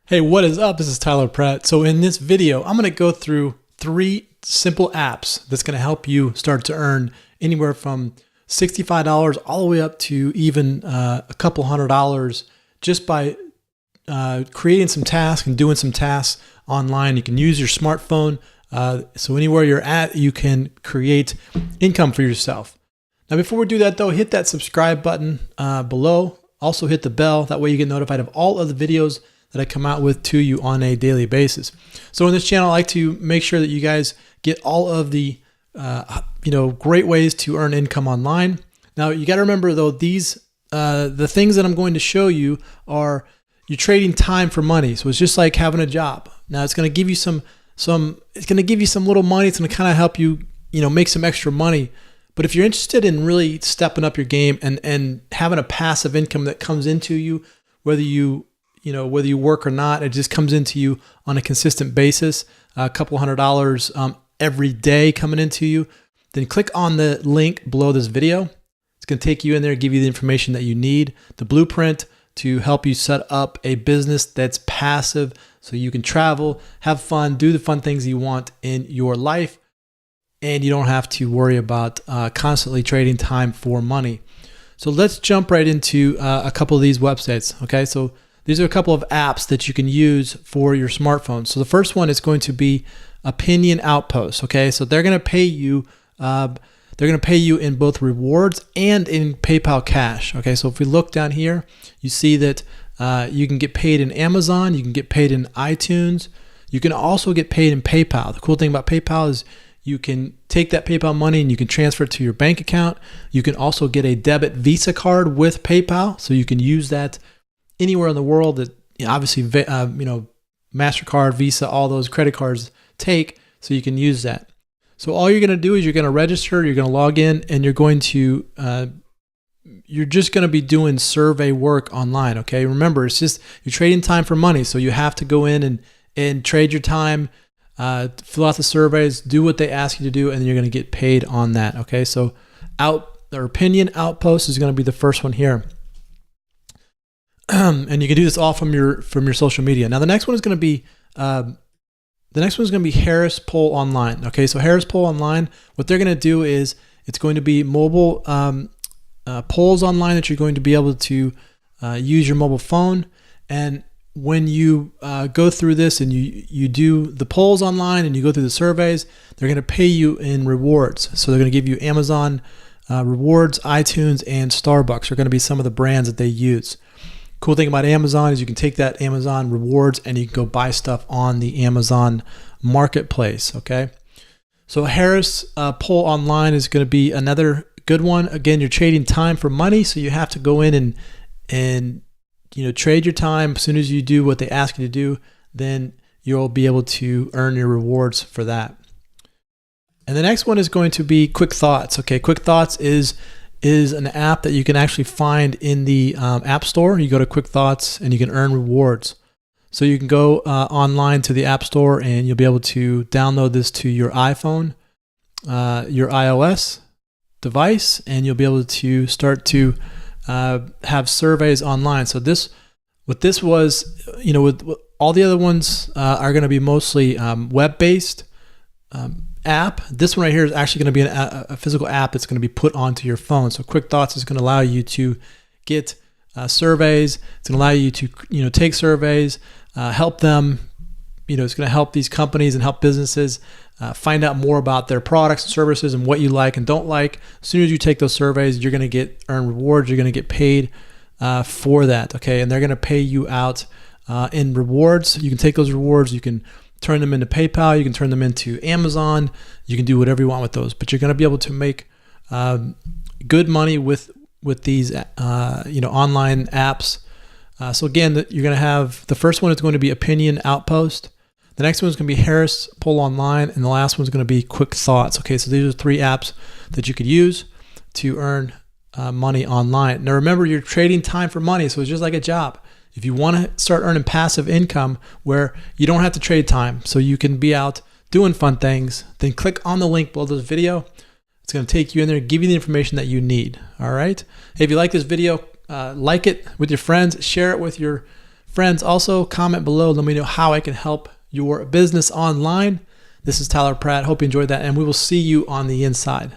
Hey, what is up? This is Tyler Pratt. So in this video, I'm going to go through 3 simple apps that's going to help you start to earn anywhere from $65 all the way up to even a couple $100 just by creating some tasks and doing some tasks online. You can use your smartphone. So anywhere you're at, you can create income for yourself. Now, before we do that though, hit that subscribe button below. Also hit the bell. That way you get notified of all of the videos that I come out with to you on a daily basis. So in this channel, I like to make sure that you guys get all of the great ways to earn income online. Now you got to remember though, these the things that I'm going to show you are you're trading time for money. So it's just like having a job. Now it's going to give you some little money. It's going to kind of help you make some extra money. But if you're interested in really stepping up your game and having a passive income that comes into you, whether you work or not, it just comes into you on a consistent basis, a couple $100 every day coming into you, then click on the link below this video. It's going to take you in there, give you the information that you need, the blueprint to help you set up a business that's passive so you can travel, have fun, do the fun things you want in your life, and you don't have to worry about constantly trading time for money. So let's jump right into a couple of these websites. Okay, so these are a couple of apps that you can use for your smartphone. So the first one is going to be Opinion Outpost. Okay, so they're going to pay you. They're going to pay you in both rewards and in PayPal cash. Okay, so if we look down here, you see that you can get paid in Amazon. You can get paid in iTunes. You can also get paid in PayPal. The cool thing about PayPal is you can take that PayPal money and you can transfer it to your bank account. You can also get a debit Visa card with PayPal, so you can use that anywhere in the world that obviously MasterCard, Visa, all those credit cards take, so you can use that. So all you're going to do is you're going to register, you're going to log in, and you're just going to be doing survey work online. Okay, remember, it's just you're trading time for money, so you have to go in and trade your time, fill out the surveys, do what they ask you to do, and then you're going to get paid on that. Okay, so Opinion Outpost is going to be the first one here. And you can do this all from your social media. Now the next one is going to be Harris Poll Online. Okay, so Harris Poll Online, what they're going to do is it's going to be mobile polls online that you're going to be able to use your mobile phone. And when you go through this and you do the polls online and you go through the surveys, they're going to pay you in rewards. So they're going to give you Amazon rewards, iTunes, and Starbucks are going to be some of the brands that they use. Cool thing about Amazon is you can take that Amazon rewards and you can go buy stuff on the Amazon marketplace. Okay, so Harris Poll Online is going to be another good one. Again, you're trading time for money, so you have to go in and trade your time. As soon as you do what they ask you to do, then you'll be able to earn your rewards for that. And the next one is going to be Quick Thoughts. Okay, Quick Thoughts is an app that you can actually find in the App Store. You go to Quick Thoughts and you can earn rewards. So you can go online to the App Store and you'll be able to download this to your iPhone, your iOS device, and you'll be able to start to have surveys online. So with all the other ones are going to be mostly web-based app. This one right here is actually going to be a physical app that's going to be put onto your phone. So Quick Thoughts is going to allow you to get surveys. It's going to allow you to take surveys, help them. It's going to help these companies and help businesses find out more about their products and services and what you like and don't like. As soon as you take those surveys, you're going to earn rewards. You're going to get paid for that. Okay, and they're going to pay you out in rewards. You can take those rewards. You can turn them into PayPal, you can turn them into Amazon, you can do whatever you want with those, but you're going to be able to make good money with these online apps. So again, you're going to have, the first one is going to be Opinion Outpost, the next one is going to be Harris Poll Online, and the last one is going to be Quick Thoughts. Okay, so these are 3 apps that you could use to earn money online. Now remember, you're trading time for money, so it's just like a job. If you want to start earning passive income where you don't have to trade time, so you can be out doing fun things, then click on the link below this video. It's going to take you in there, give you the information that you need. All right. Hey, if you like this video, like it with your friends, share it with your Friends, also comment below. Let me know how I can help your business online. This is Tyler Pratt. Hope you enjoyed that, and we will see you on the inside.